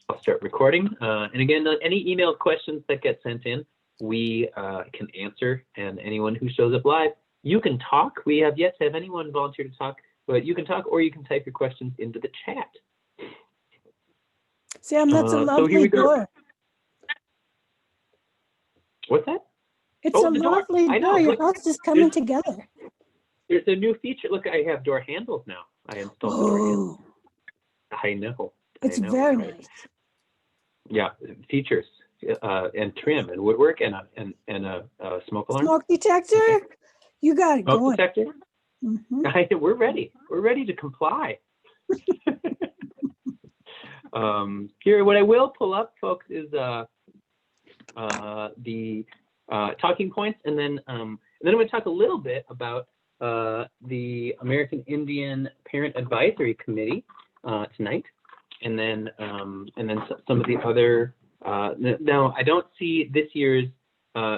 I'll start recording. And again, any email questions that get sent in, we can answer. And anyone who shows up live, you can talk. We have yet to have anyone volunteer to talk, but you can talk or you can type your questions into the chat. Sam, that's a lovely door. What's that? It's a lovely door. Your house is coming together. There's a new feature. Look, I have door handles now. I installed the door handles. I know. It's very nice. Yeah, features and trim and woodwork and a smoke alarm. Smoke detector. You got it going. Smoke detector. We're ready. We're ready to comply. Here, what I will pull up, folks, is the talking points, and then I'm going to talk a little bit about the American Indian Parent Advisory Committee tonight, and then some of the other. Now, I don't see this year's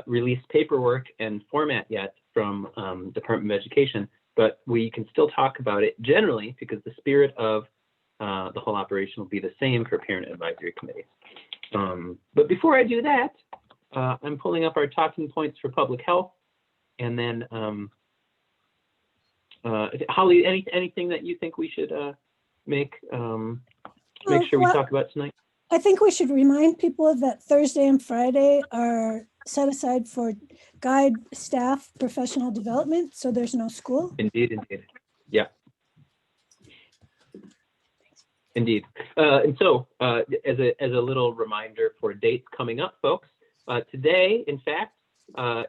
released paperwork and format yet from Department of Education, but we can still talk about it generally because the spirit of the whole operation will be the same for Parent Advisory Committees. But before I do that, I'm pulling up our talking points for public health, and then Holly, anything that you think we should make sure we talk about tonight? I think we should remind people that Thursday and Friday are set aside for guide staff professional development, so there's no school. Indeed, yeah. Indeed. And so as a little reminder for dates coming up, folks, today, in fact,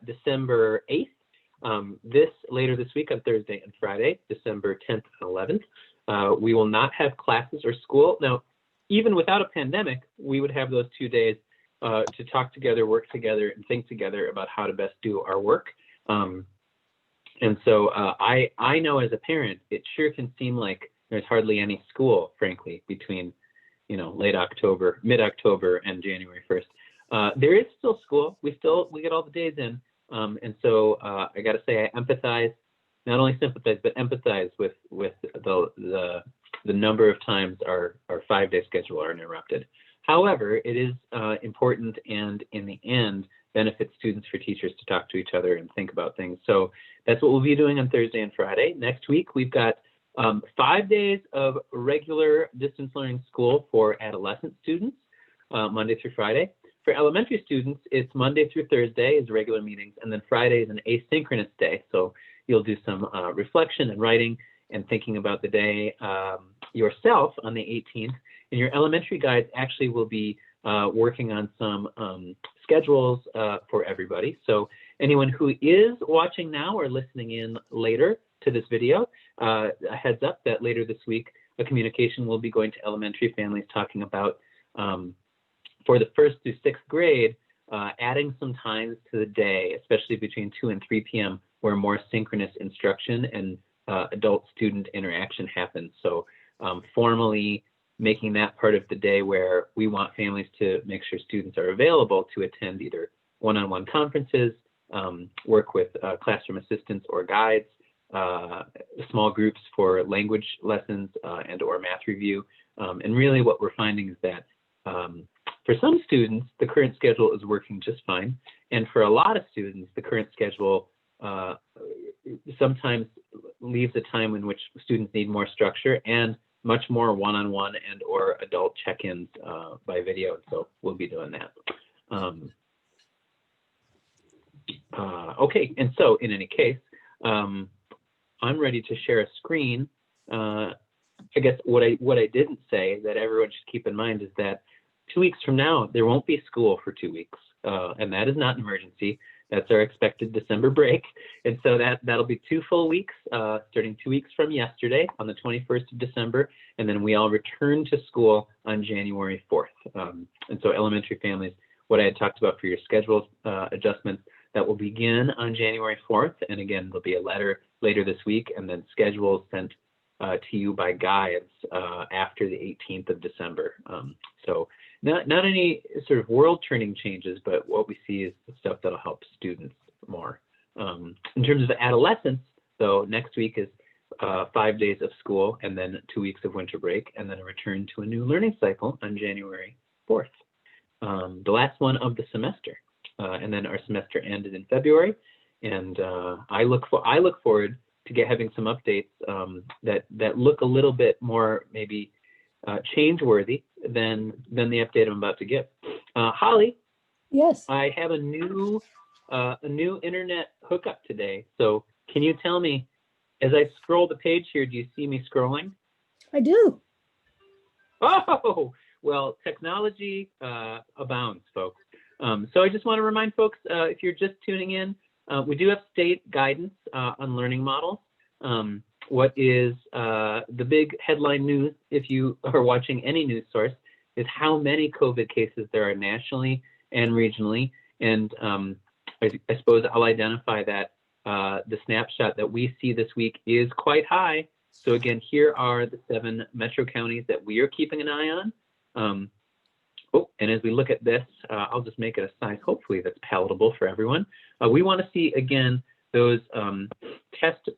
December 8th, later this week on Thursday and Friday, December 10th and 11th, we will not have classes or school. Now, even without a pandemic, we would have those 2 days to talk together, work together, and think together about how to best do our work. And so I know as a parent, it sure can seem like there's hardly any school, frankly, between, mid-October and January 1st. There is still school. We get all the days in. And so I got to say, I empathize, not only sympathize, but empathize with the number of times our 5-day schedule are interrupted. However, it is important and in the end benefits students for teachers to talk to each other and think about things. So that's what we'll be doing on Thursday and Friday. Next week, we've got 5 days of regular distance learning school for adolescent students, Monday through Friday. For elementary students, it's Monday through Thursday is regular meetings, and then Friday is an asynchronous day. So you'll do some reflection and writing and thinking about the day yourself on the 18th. And your elementary guides actually will be working on some schedules for everybody. So anyone who is watching now or listening in later to this video, a heads up that later this week, a communication will be going to elementary families talking about, for the 1st through 6th grade, adding some times to the day, especially between 2 and 3 p.m., where more synchronous instruction and adult-student interaction happens. So formally making that part of the day where we want families to make sure students are available to attend either one-on-one conferences, work with classroom assistants or guides, small groups for language lessons and or math review. And really what we're finding is that for some students, the current schedule is working just fine. And for a lot of students, the current schedule sometimes leaves a time in which students need more structure and much more one-on-one and or adult check-ins by video. So we'll be doing that. Okay, and so in any case, I'm ready to share a screen. I guess what I didn't say that everyone should keep in mind is that 2 weeks from now, there won't be school for 2 weeks. And that is not an emergency. That's our expected December break. And so that'll be 2 full weeks, starting 2 weeks from yesterday on the 21st of December. And then we all return to school on January 4th. And so elementary families, what I had talked about for your schedule adjustments, that will begin on January 4th. And again, there'll be a letter later this week and then schedules sent to you by guides after the 18th of December. So not any sort of world-turning changes, but what we see is the stuff that'll help students more. In terms of adolescents, though, next week is 5 days of school and then 2 weeks of winter break, and then a return to a new learning cycle on January 4th, the last one of the semester. And then our semester ended in February, and I look forward to having some updates that look a little bit more maybe change-worthy than the update I'm about to give. Holly, Yes, I have a new internet hookup today. So can you tell me, as I scroll the page here, do you see me scrolling? I do. Oh, well, technology abounds, folks. So I just want to remind folks, if you're just tuning in, we do have state guidance on learning models. What is the big headline news, if you are watching any news source, is how many COVID cases there are nationally and regionally. And I suppose I'll identify that the snapshot that we see this week is quite high. So again, here are the 7 metro counties that we are keeping an eye on. And as we look at this, I'll just make it a size, hopefully that's palatable for everyone. We want to see, again, those test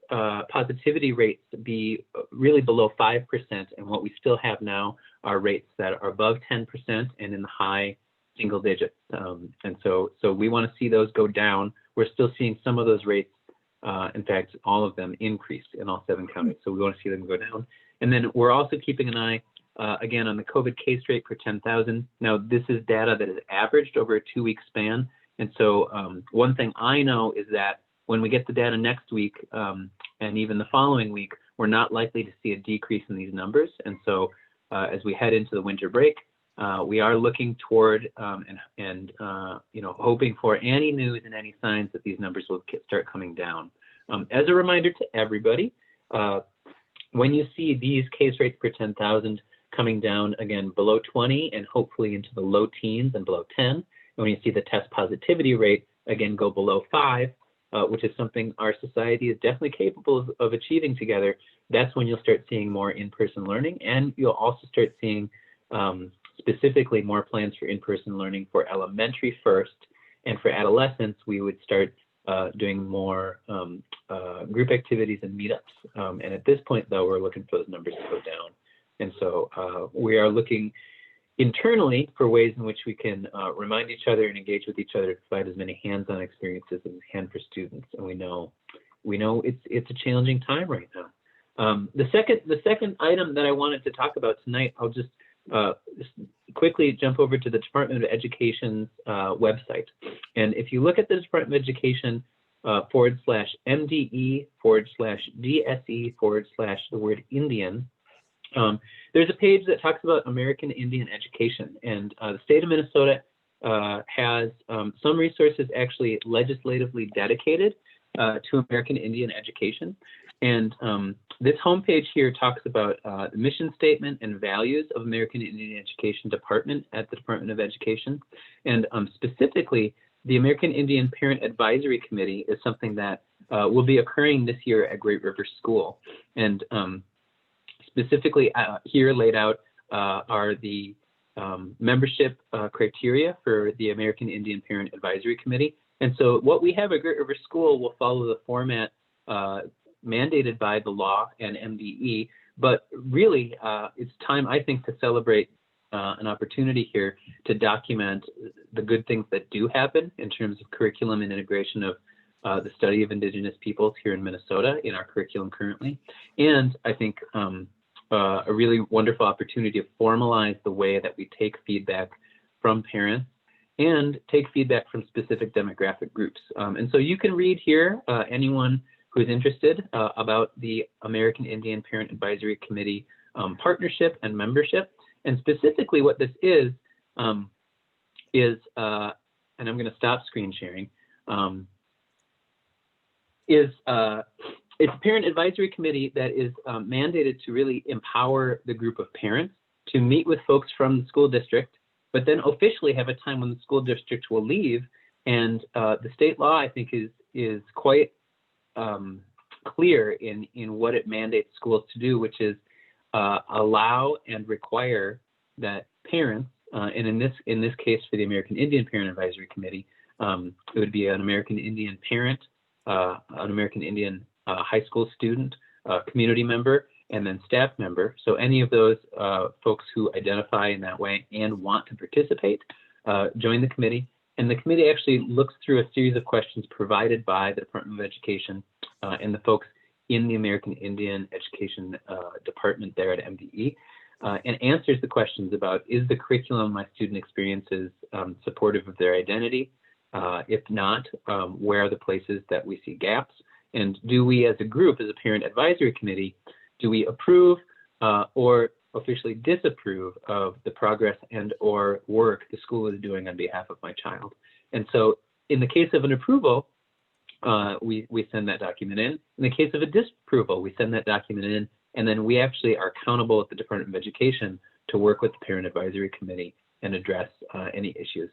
positivity rates be really below 5%. And what we still have now are rates that are above 10% and in the high single digits. And so we want to see those go down. We're still seeing some of those rates, in fact, all of them increase in all 7 counties. So we want to see them go down. And then we're also keeping an eye, again, on the COVID case rate per 10,000. Now, this is data that is averaged over a 2-week span. And so one thing I know is that when we get the data next week and even the following week, we're not likely to see a decrease in these numbers. And so as we head into the winter break, we are looking toward and hoping for any news and any signs that these numbers will start coming down. As a reminder to everybody, when you see these case rates per 10,000 coming down again below 20 and hopefully into the low teens and below 10, and when you see the test positivity rate again go below 5, which is something our society is definitely capable of achieving together, that's when you'll start seeing more in-person learning, and you'll also start seeing specifically more plans for in-person learning for elementary first, and for adolescents, we would start doing more group activities and meetups. And at this point, though, we're looking for those numbers to go down. And so we are looking internally for ways in which we can remind each other and engage with each other to provide as many hands-on experiences as we can for students. And we know it's a challenging time right now. The second item that I wanted to talk about tonight, I'll just quickly jump over to the Department of Education's website. And if you look at the Department of Education /MDE/DSE/the word Indian, there's a page that talks about American Indian education. And the state of Minnesota has some resources actually legislatively dedicated to American Indian education. And this homepage here talks about the mission statement and values of American Indian Education Department at the Department of Education. And specifically, the American Indian Parent Advisory Committee is something that will be occurring this year at Great River School. And specifically here laid out are the membership criteria for the American Indian Parent Advisory Committee. And so what we have at Great River School will follow the format mandated by the law and MDE, but really it's time, I think, to celebrate an opportunity here to document the good things that do happen in terms of curriculum and integration of the study of Indigenous peoples here in Minnesota in our curriculum currently. And I think a really wonderful opportunity to formalize the way that we take feedback from parents and take feedback from specific demographic groups. And so you can read here, anyone who's interested, about the American Indian Parent Advisory Committee partnership and membership. And specifically what this is, and I'm going to stop screen sharing, it's a parent advisory committee that is mandated to really empower the group of parents to meet with folks from the school district, but then officially have a time when the school district will leave. And the state law, I think, is quite clear in what it mandates schools to do, which is allow and require that parents, and in this case for the American Indian Parent Advisory Committee, it would be an American Indian parent, an American Indian high school student, community member, and then staff member. So any of those folks who identify in that way and want to participate, join the committee. And the committee actually looks through a series of questions provided by the Department of Education and the folks in the American Indian Education Department there at MDE, and answers the questions about, is the curriculum my student experiences supportive of their identity? If not, where are the places that we see gaps? And do we as a group, as a parent advisory committee, do we approve or officially disapprove of the progress and or work the school is doing on behalf of my child? And so in the case of an approval, we send that document in. In the case of a disapproval, we send that document in, and then we actually are accountable at the Department of Education to work with the Parent Advisory Committee and address any issues.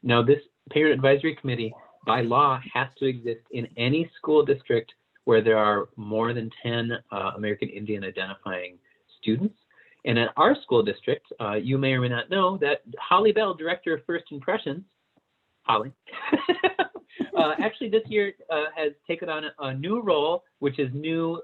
Now, this Parent Advisory Committee, by law, has to exist in any school district where there are more than 10 American Indian identifying students. And at our school district, you may or may not know that Holly Bell, Director of First Impressions, Holly, actually this year has taken on a new role, which is new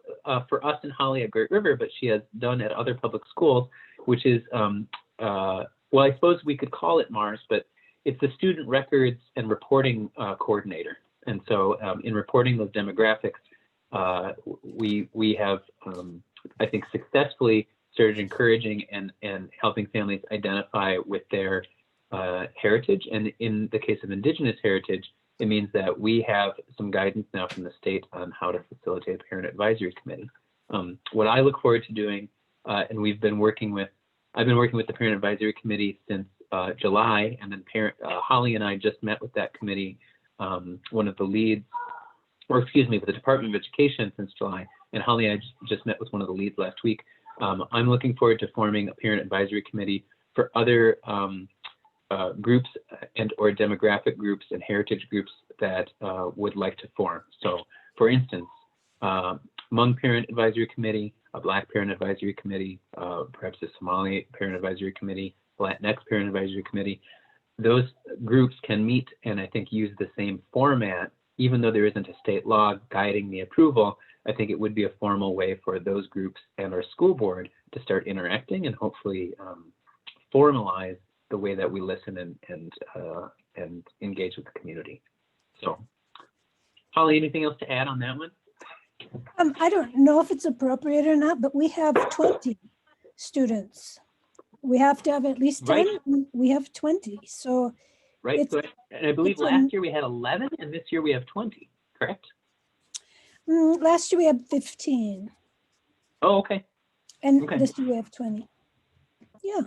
for us and Holly at Great River, but she has done at other public schools, which is, well, I suppose we could call it MARS, but it's the Student Records and Reporting Coordinator. And so in reporting those demographics, we have, I think, successfully started encouraging and helping families identify with their heritage. And in the case of Indigenous heritage, it means that we have some guidance now from the state on how to facilitate a parent advisory committee. What I look forward to doing, and I've been working with the parent advisory committee since July, and then Holly and I just met with that committee, one of the leads, or excuse me, with the Department of Education since July, and Holly and I just met with one of the leads last week. I'm looking forward to forming a parent advisory committee for other groups and or demographic groups and heritage groups that would like to form. So for instance, Hmong Parent Advisory Committee, a Black Parent Advisory Committee, perhaps a Somali Parent Advisory Committee, Latinx Parent Advisory Committee. Those groups can meet and I think use the same format, even though there isn't a state law guiding the approval. I think it would be a formal way for those groups and our school board to start interacting and hopefully formalize the way that we listen and engage with the community. So, Holly, anything else to add on that one? I don't know if it's appropriate or not, but we have 20 students. We have to have at least 10. Right. We have 20. So, right. So, and I believe last year we had 11, and this year we have 20. Correct? Last year we had 15. Oh, okay. And this year we have 20. Yeah.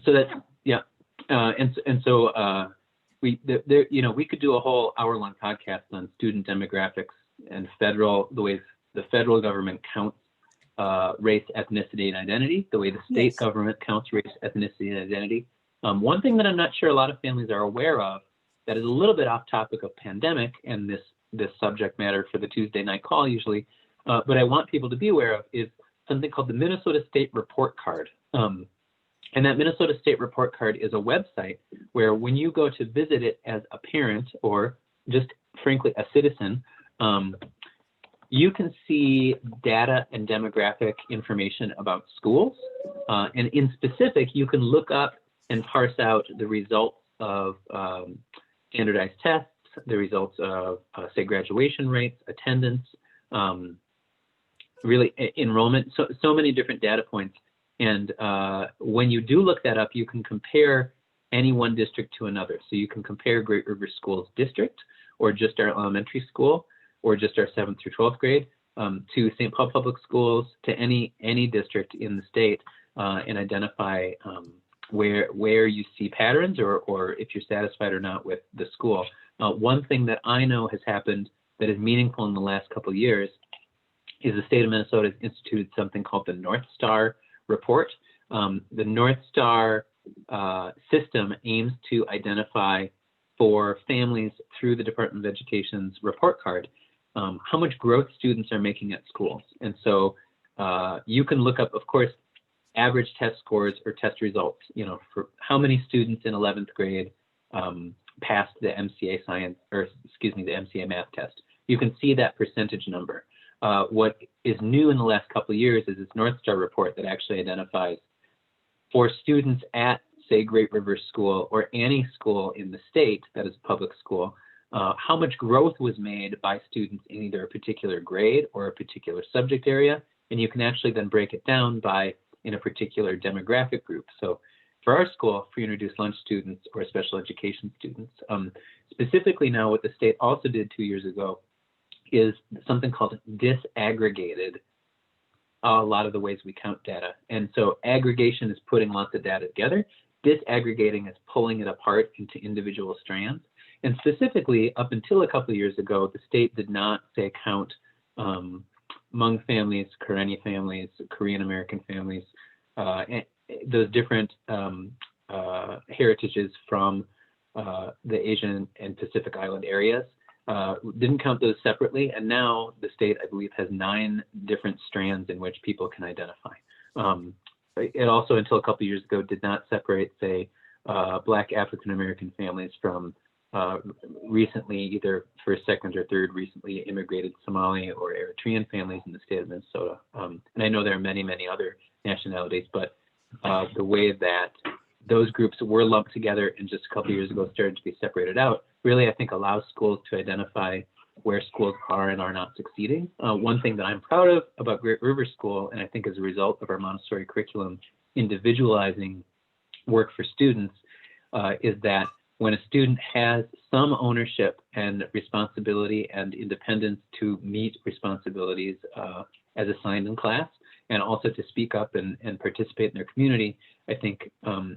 So that's so we could do a whole hour-long podcast on student demographics and the way the federal government counts race, ethnicity, and identity, the way the state government counts race, ethnicity, and identity. One thing that I'm not sure a lot of families are aware of that is a little bit off topic of pandemic and this subject matter for the Tuesday night call usually, but I want people to be aware of is something called the Minnesota State Report Card. And that Minnesota State Report Card is a website where when you go to visit it as a parent or just frankly a citizen, you can see data and demographic information about schools. And in specific, you can look up and parse out the results of standardized tests, the results of say graduation rates, attendance, really enrollment, so many different data points. And when you do look that up, you can compare any one district to another. So you can compare Great River Schools district or just our elementary school or just our 7th through 12th grade to St. Paul Public Schools, to any district in the state and identify where you see patterns or if you're satisfied or not with the school. One thing that I know has happened that is meaningful in the last couple of years is the state of Minnesota has instituted something called the North Star report. The North Star system aims to identify for families through the Department of Education's report card how much growth students are making at schools. And so you can look up, of course, average test scores or test results, for how many students in 11th grade passed the MCA science, or excuse me, the MCA math test. You can see that percentage number. What is new in the last couple of years is this North Star report that actually identifies for students at, say, Great River School or any school in the state that is a public school, how much growth was made by students in either a particular grade or a particular subject area. And you can actually then break it down by in a particular demographic group. So for our school, free and reduced lunch students or special education students, specifically now what the state also did 2 years ago is something called disaggregated a lot of the ways we count data. And so aggregation is putting lots of data together. Disaggregating is pulling it apart into individual strands. And specifically, up until a couple of years ago, the state did not, say, count Hmong families, Karenni families, Korean American families, and those different heritages from the Asian and Pacific Island areas. Didn't count those separately, and now the state, I believe, has 9 different strands in which people can identify. It also, until a couple of years ago, did not separate, say, Black African American families from recently, either first, second, or third, recently immigrated Somali or Eritrean families in the state of Minnesota. And I know there are many, many other nationalities, but the way that those groups were lumped together and just a couple of years ago started to be separated out, really, I think, allows schools to identify where schools are and are not succeeding. One thing that I'm proud of about Great River School, and I think as a result of our Montessori curriculum individualizing work for students, is that when a student has some ownership and responsibility and independence to meet responsibilities as assigned in class, and also to speak up and participate in their community, I think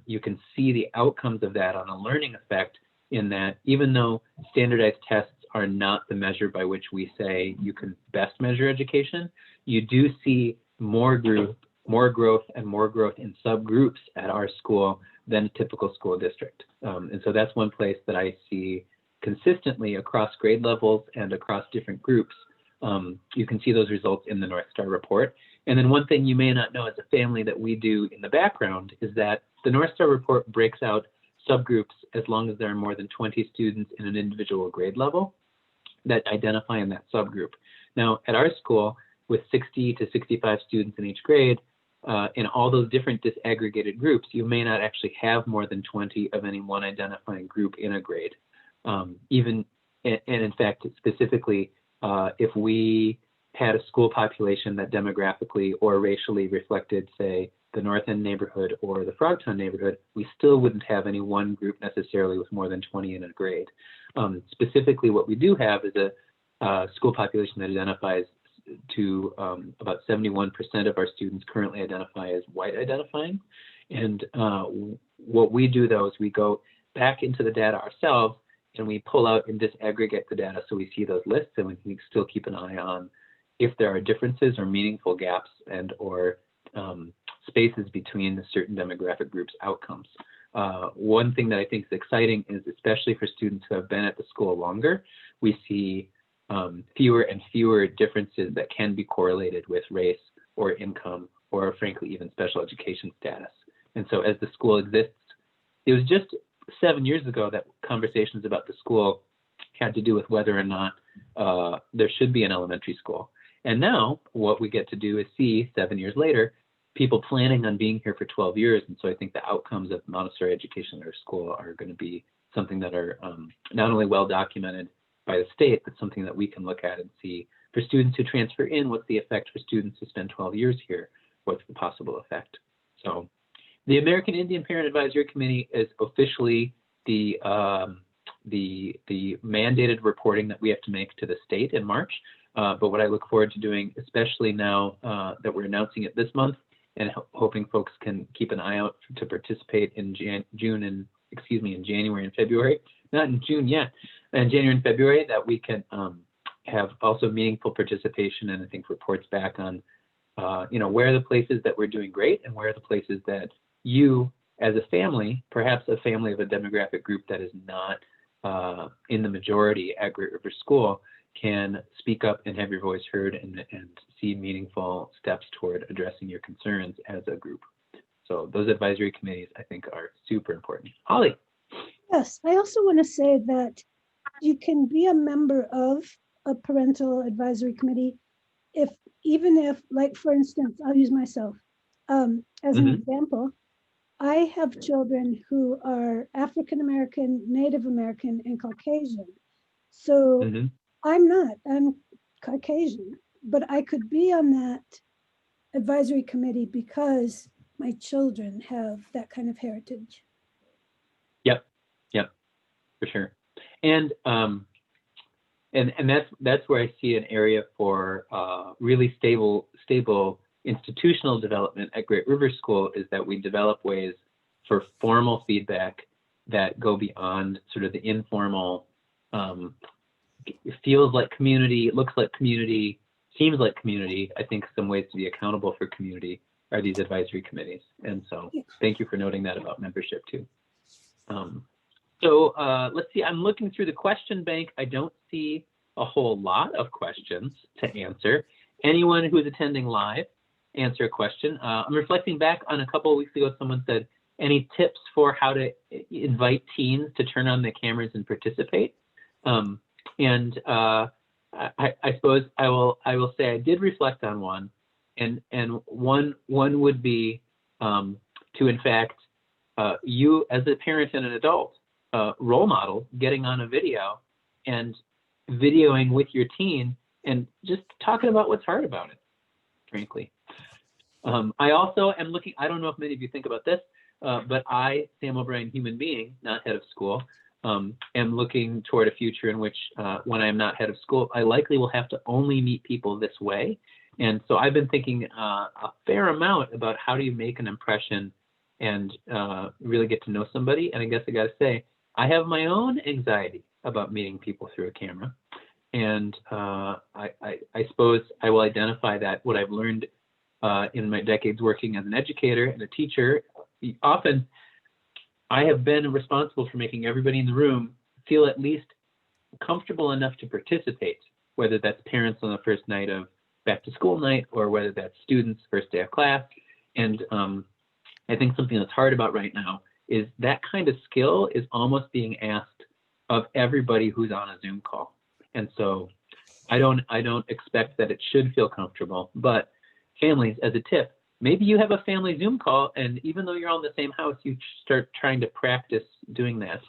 you can see the outcomes of that on a learning effect, in that even though standardized tests are not the measure by which we say you can best measure education, you do see more growth and more growth in subgroups at our school than a typical school district. And so that's one place that I see consistently across grade levels and across different groups. You can see those results in the North Star report. And then one thing you may not know as a family that we do in the background is that the North Star report breaks out subgroups as long as there are more than 20 students in an individual grade level that identify in that subgroup. Now, at our school, with 60 to 65 students in each grade, in all those different disaggregated groups, you may not actually have more than 20 of any one identifying group in a grade. And in fact, specifically, if we had a school population that demographically or racially reflected, say, the North End neighborhood or the Frogtown neighborhood, we still wouldn't have any one group necessarily with more than 20 in a grade. Specifically, what we do have is a school population that identifies to about 71% of our students currently identify as white identifying. And what we do, though, is we go back into the data ourselves and we pull out and disaggregate the data so we see those lists, and we can still keep an eye on if there are differences or meaningful gaps and or spaces between certain demographic groups' outcomes. One thing that I think is exciting is, especially for students who have been at the school longer, we see fewer and fewer differences that can be correlated with race or income or, frankly, even special education status. And so as the school exists, it was just 7 years ago that conversations about the school had to do with whether or not there should be an elementary school. And now what we get to do is see 7 years later, people planning on being here for 12 years. And so I think the outcomes of Montessori education at our school are going to be something that are not only well documented by the state, but something that we can look at and see for students who transfer in, what's the effect for students who spend 12 years here? What's the possible effect? So the American Indian Parent Advisory Committee is officially the mandated reporting that we have to make to the state in March. But what I look forward to doing, especially now that we're announcing it this month, and hoping folks can keep an eye out to participate in January and February, not in June yet, in January and February, that we can have also meaningful participation and I think reports back on, where are the places that we're doing great and where are the places that you as a family, perhaps a family of a demographic group that is not in the majority at Great River School, can speak up and have your voice heard and see meaningful steps toward addressing your concerns as a group. So those advisory committees, I think, are super important. Holly. Yes, I also want to say that you can be a member of a parental advisory committee if, even if, like, for instance, I'll use myself as an Mhm. example. I have children who are African American, Native American, and Caucasian. So Mhm. I'm Caucasian, but I could be on that advisory committee because my children have that kind of heritage. Yep. Yep. For sure. And that's where I see an area for really stable institutional development at Great River School, is that we develop ways for formal feedback that go beyond sort of the informal, it feels like community, it looks like community, seems like community. I think some ways to be accountable for community are these advisory committees. And so thank you for noting that about membership too. So let's see, I'm looking through the question bank. I don't see a whole lot of questions to answer. Anyone who's attending live, answer a question. I'm reflecting back on a couple of weeks ago, someone said, any tips for how to invite teens to turn on their cameras and participate? I suppose I will say I did reflect on one, and one would be to, in fact, you as a parent and an adult, role model, getting on a video and videoing with your teen and just talking about what's hard about it, frankly. I also am looking, I don't know if many of you think about this, but I, Sam O'Brien, human being, not head of school, am looking toward a future in which when I am not head of school, I likely will have to only meet people this way. And so I've been thinking a fair amount about how do you make an impression and really get to know somebody. And I guess I got to say, I have my own anxiety about meeting people through a camera. And I suppose I will identify that what I've learned in my decades working as an educator and a teacher, often I have been responsible for making everybody in the room feel at least comfortable enough to participate, whether that's parents on the first night of back to school night or whether that's students first day of class. And I think something that's hard about right now is that kind of skill is almost being asked of everybody who's on a Zoom call. And so I don't expect that it should feel comfortable, but families, as a tip, maybe you have a family Zoom call, and even though you're on the same house, you start trying to practice doing that.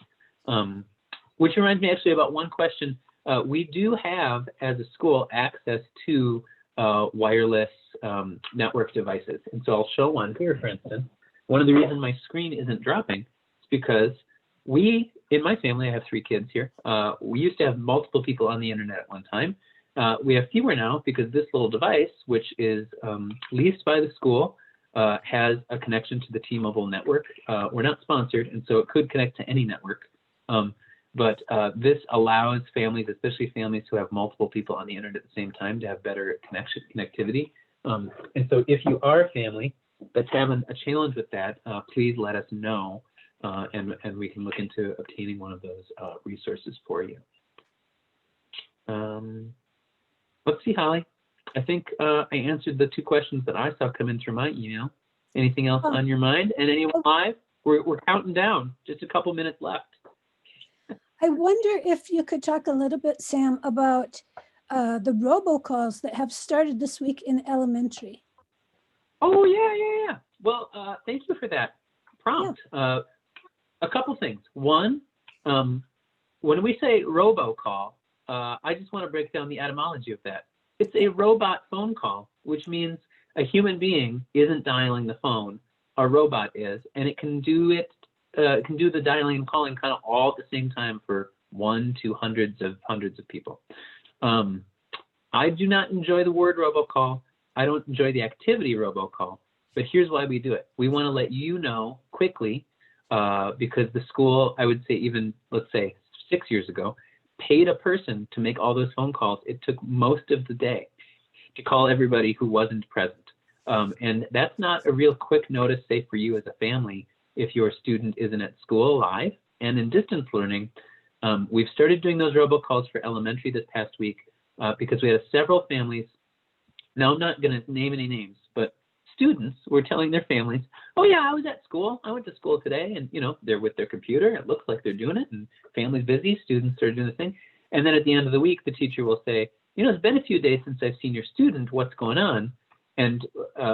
Which reminds me actually about one question. We do have, as a school, access to wireless network devices. And so I'll show one here, for instance. One of the reasons my screen isn't dropping is because we, in my family, I have 3 kids here. We used to have multiple people on the internet at one time. We have fewer now because this little device, which is leased by the school, has a connection to the T-Mobile network. We're not sponsored, and so it could connect to any network. But this allows families, especially families who have multiple people on the internet at the same time, to have better connectivity. And so if you are a family that's having a challenge with that, please let us know, and we can look into obtaining one of those resources for you. Let's see, Holly. I think I answered the 2 questions that I saw come in through my email. Anything else on your mind? And anyone live? We're counting down. Just a couple minutes left. I wonder if you could talk a little bit, Sam, about the robocalls that have started this week in elementary. Oh, yeah. Well, thank you for that prompt. Yeah. A couple things. One, when we say robocall, I just want to break down the etymology of that. It's a robot phone call, which means a human being isn't dialing the phone. A robot is, and it can do it. Can do the dialing and calling kind of all at the same time for 1 to hundreds of people. I do not enjoy the word robocall. I don't enjoy the activity robocall, but here's why we do it. We want to let you know quickly, because the school, I would say even, let's say 6 years ago, paid a person to make all those phone calls. It took most of the day to call everybody who wasn't present. And that's not a real quick notice, say for you as a family, if your student isn't at school live. And in distance learning, we've started doing those robocalls for elementary this past week because we had several families. Now, I'm not going to name any names, but students were telling their families, oh yeah, I was at school. I went to school today. And they're with their computer. It looks like they're doing it, and family's busy. Students are doing the thing. And then at the end of the week, the teacher will say, it's been a few days since I've seen your student. What's going on? And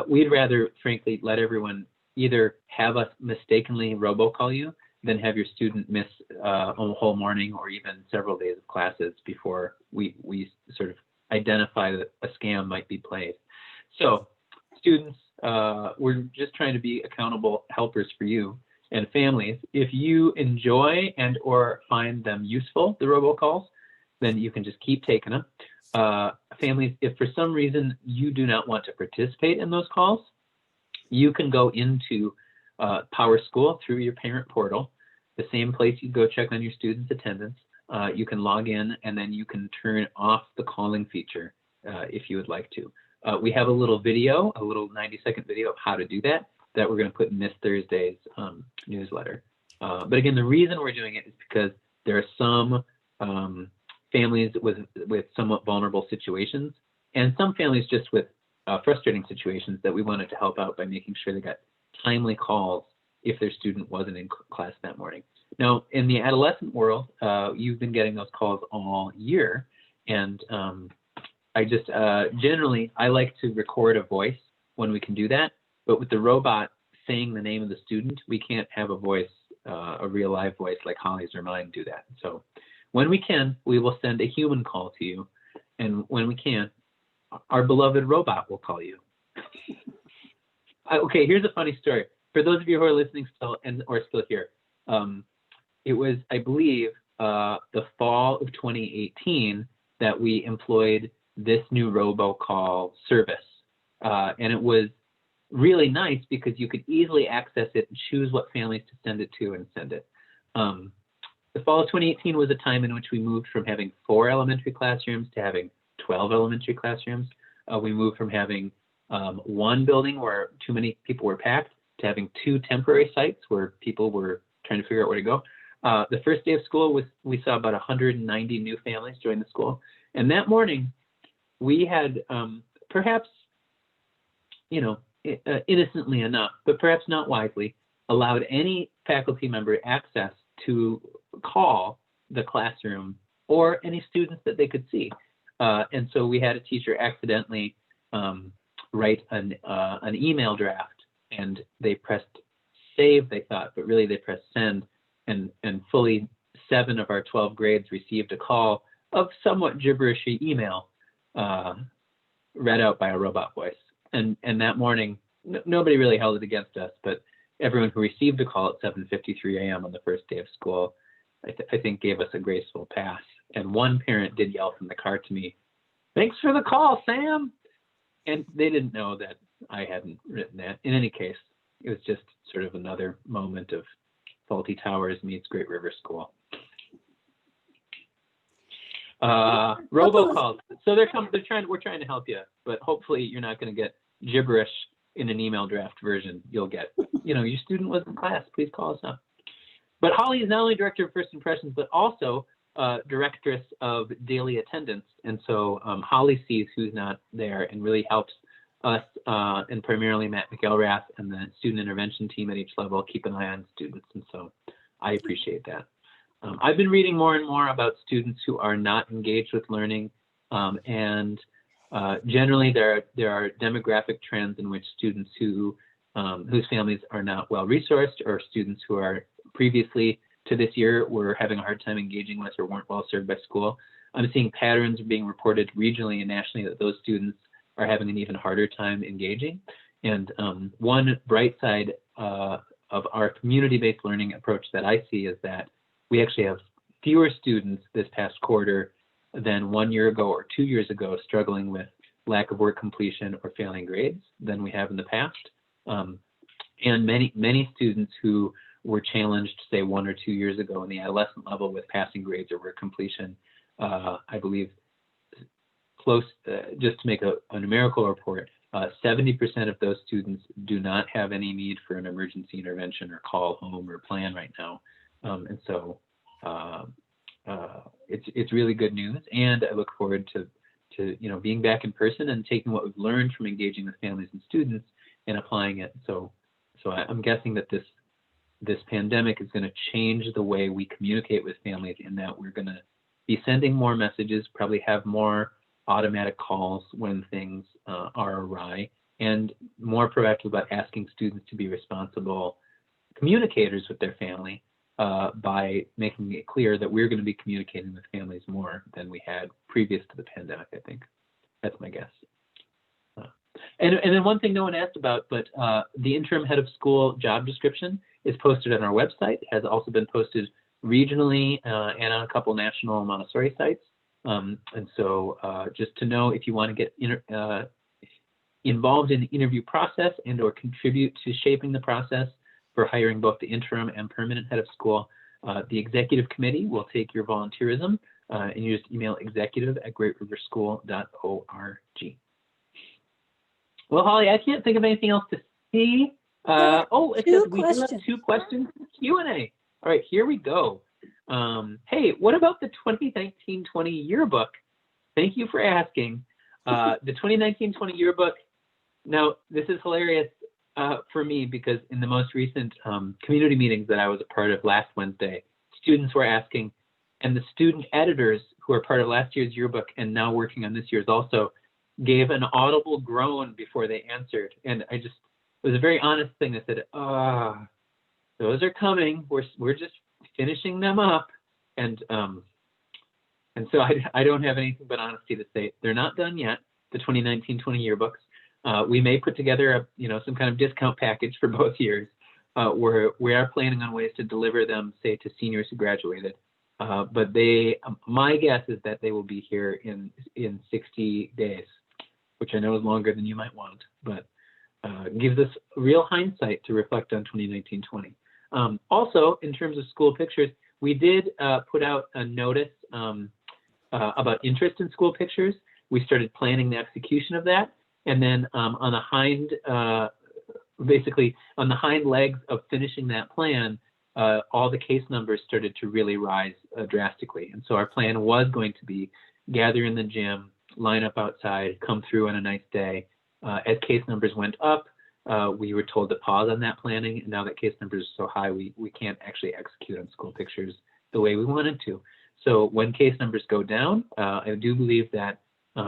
we'd rather, frankly, let everyone either have us mistakenly robocall you than have your student miss a whole morning or even several days of classes before we sort of identify that a scam might be played. So students, we're just trying to be accountable helpers for you and families. If you enjoy and or find them useful, the robocalls, then you can just keep taking them. Families, if for some reason you do not want to participate in those calls, you can go into PowerSchool through your parent portal, the same place you go check on your students' attendance. You can log in and then you can turn off the calling feature if you would like to. We have a little video, a little 90-second video of how to do that we're going to put in this Thursday's newsletter. But again, the reason we're doing it is because there are some families with somewhat vulnerable situations and some families just with frustrating situations that we wanted to help out by making sure they got timely calls if their student wasn't in class that morning. Now, in the adolescent world, you've been getting those calls all year, and I just generally, I like to record a voice when we can do that, but with the robot saying the name of the student, we can't have a voice, a real live voice like Holly's or mine do that. So when we can, we will send a human call to you, and when we can, our beloved robot will call you. Okay, here's a funny story. For those of you who are listening still or still here, it was, I believe, the fall of 2018 that we employed this new robocall service. And it was really nice because you could easily access it and choose what families to send it to and send it. The fall of 2018 was a time in which we moved from having 4 elementary classrooms to having 12 elementary classrooms. We moved from having one building where too many people were packed to having 2 temporary sites where people were trying to figure out where to go. The first day of school, we saw about 190 new families join the school. And that morning, we had perhaps, innocently enough, but perhaps not wisely, allowed any faculty member access to call the classroom or any students that they could see. And so we had a teacher accidentally write an email draft, and they pressed save, they thought, but really they pressed send, and fully 7 of our 12 grades received a call of somewhat gibberishy email read out by a robot voice. And that morning, nobody really held it against us, but everyone who received a call at 7:53 a.m. on the first day of school, I think gave us a graceful pass. And one parent did yell from the car to me, "Thanks for the call, Sam." And they didn't know that I hadn't written that. In any case, it was just sort of another moment of Faulty Towers meets Great River School. Robocalls. So we're trying to help you, but hopefully you're not going to get gibberish in an email draft version. You'll get, your student was in class, please call us up. But Holly is not only director of First Impressions, but also directress of daily attendance. And so Holly sees who's not there and really helps us and primarily Matt McElrath and the student intervention team at each level keep an eye on students. And so I appreciate that. I've been reading more and more about students who are not engaged with learning, and generally there are demographic trends in which students whose families are not well resourced, or students who are previously to this year were having a hard time engaging with or weren't well served by school. I'm seeing patterns being reported regionally and nationally that those students are having an even harder time engaging. And one bright side of our community-based learning approach that I see is that we actually have fewer students this past quarter than 1 year ago or 2 years ago struggling with lack of work completion or failing grades than we have in the past. And many students who were challenged, say 1 or 2 years ago in the adolescent level with passing grades or work completion, I believe close, just to make a numerical report, 70% of those students do not have any need for an emergency intervention or call home or plan right now. And so it's really good news, and I look forward to being back in person and taking what we've learned from engaging with families and students and applying it. So I'm guessing that this pandemic is going to change the way we communicate with families, in that we're going to be sending more messages, probably have more automatic calls when things are awry, and more proactive about asking students to be responsible communicators with their family by making it clear that we're going to be communicating with families more than we had previous to the pandemic, I think. That's my guess. And then one thing no one asked about, but the interim head of school job description is posted on our website. It has also been posted regionally and on a couple national Montessori sites. And so just to know, if you want to get involved in the interview process and or contribute to shaping the process for hiring both the interim and permanent head of school, the executive committee will take your volunteerism and you just email executive@greatriverschool.org. Well, Holly, I can't think of anything else to see. Except we do have 2 questions Q&A. All right, here we go. Hey, what about the 2019-20 yearbook? Thank you for asking. The 2019-20 yearbook, now this is hilarious for me because in the most recent community meetings that I was a part of last Wednesday, students were asking, and the student editors who are part of last year's yearbook and now working on this year's also gave an audible groan before they answered. And it was a very honest thing. They said, those are coming. We're just finishing them up. And so I don't have anything but honesty to say. They're not done yet, the 2019-20 yearbooks. We may put together some kind of discount package for both years where we are planning on ways to deliver them, say, to seniors who graduated. But my guess is that they will be here in 60 days, which I know is longer than you might want, but gives us real hindsight to reflect on 2019-20. Also, in terms of school pictures, we did put out a notice about interest in school pictures. We started planning the execution of that. And then on the hind legs of finishing that plan, all the case numbers started to really rise drastically. And so our plan was going to be gather in the gym, line up outside, come through on a nice day. As case numbers went up, we were told to pause on that planning. And now that case numbers are so high, we can't actually execute on school pictures the way we wanted to. So when case numbers go down, I do believe that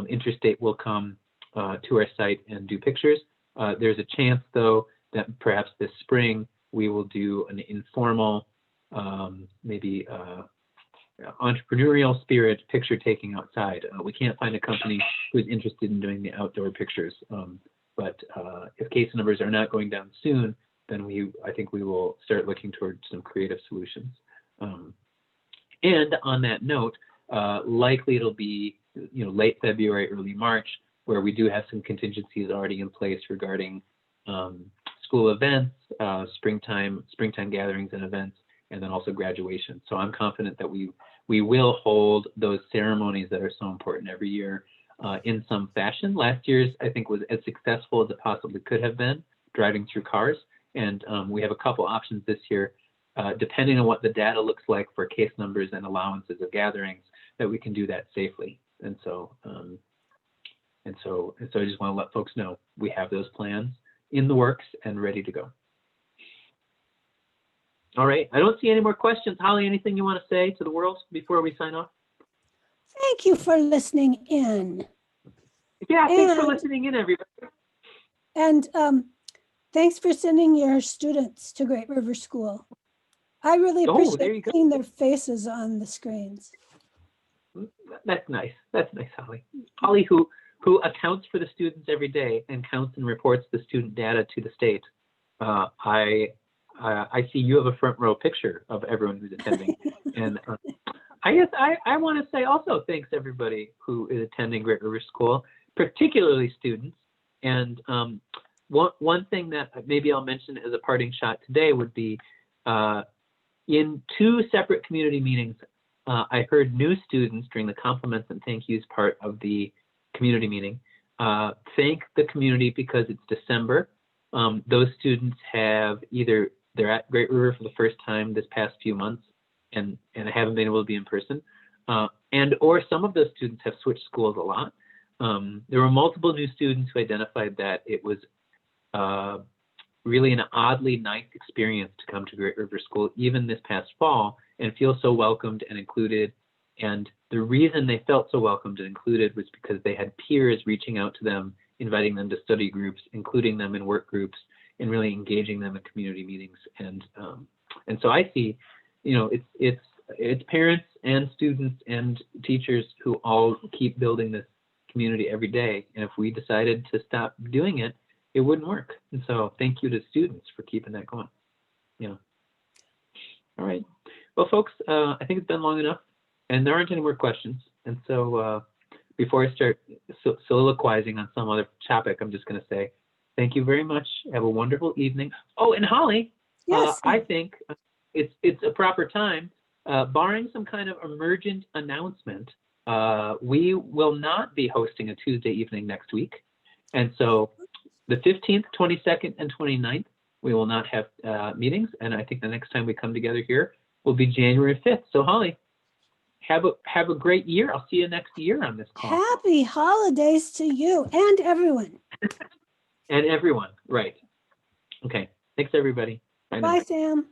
Interstate will come to our site and do pictures. There's a chance, though, that perhaps this spring we will do an informal, maybe entrepreneurial spirit picture taking outside. We can't find a company who's interested in doing the outdoor pictures. But if case numbers are not going down soon, then I think we will start looking towards some creative solutions. And on that note, likely it'll be late February, early March, where we do have some contingencies already in place regarding school events, springtime gatherings and events, and then also graduation. So I'm confident that we will hold those ceremonies that are so important every year in some fashion. Last year's, I think, was as successful as it possibly could have been, driving through cars. And we have a couple options this year, depending on what the data looks like for case numbers and allowances of gatherings, that we can do that safely. And so I just want to let folks know we have those plans in the works and ready to go. All right, I don't see any more questions. Holly, anything you want to say to the world before we sign off? Thank you for listening in. Yeah, thanks for listening in, everybody. And thanks for sending your students to Great River School. I really appreciate seeing their faces on the screens. That's nice. That's nice, Holly. Holly, who accounts for the students every day and counts and reports the student data to the state. I see you have a front row picture of everyone who's attending. And I guess I want to say also thanks everybody who is attending Great River School, particularly students. And one thing that maybe I'll mention as a parting shot today would be in 2 separate community meetings, I heard new students during the compliments and thank yous part of the community meeting thank the community because it's December. Those students have they're at Great River for the first time this past few months and haven't been able to be in person, or some of those students have switched schools a lot. There were multiple new students who identified that it was really an oddly nice experience to come to Great River School, even this past fall, and feel so welcomed and included And the reason they felt so welcomed and included was because they had peers reaching out to them, inviting them to study groups, including them in work groups, and really engaging them in community meetings. And so I see, it's parents and students and teachers who all keep building this community every day. And if we decided to stop doing it, it wouldn't work. And so thank you to students for keeping that going. Yeah. All right. Well, folks, I think it's been long enough, and there aren't any more questions. And so before I start soliloquizing on some other topic, I'm just going to say thank you very much. Have a wonderful evening. Oh, and Holly, Yes. I think it's a proper time, barring some kind of emergent announcement. We will not be hosting a Tuesday evening next week. And so the 15th, 22nd, and 29th, we will not have meetings. And I think the next time we come together here will be January 5th. So Holly, have a great year. I'll see you next year on this call. Happy holidays to you and everyone. And everyone, right. Okay. Thanks, everybody. Bye now. Bye, Sam.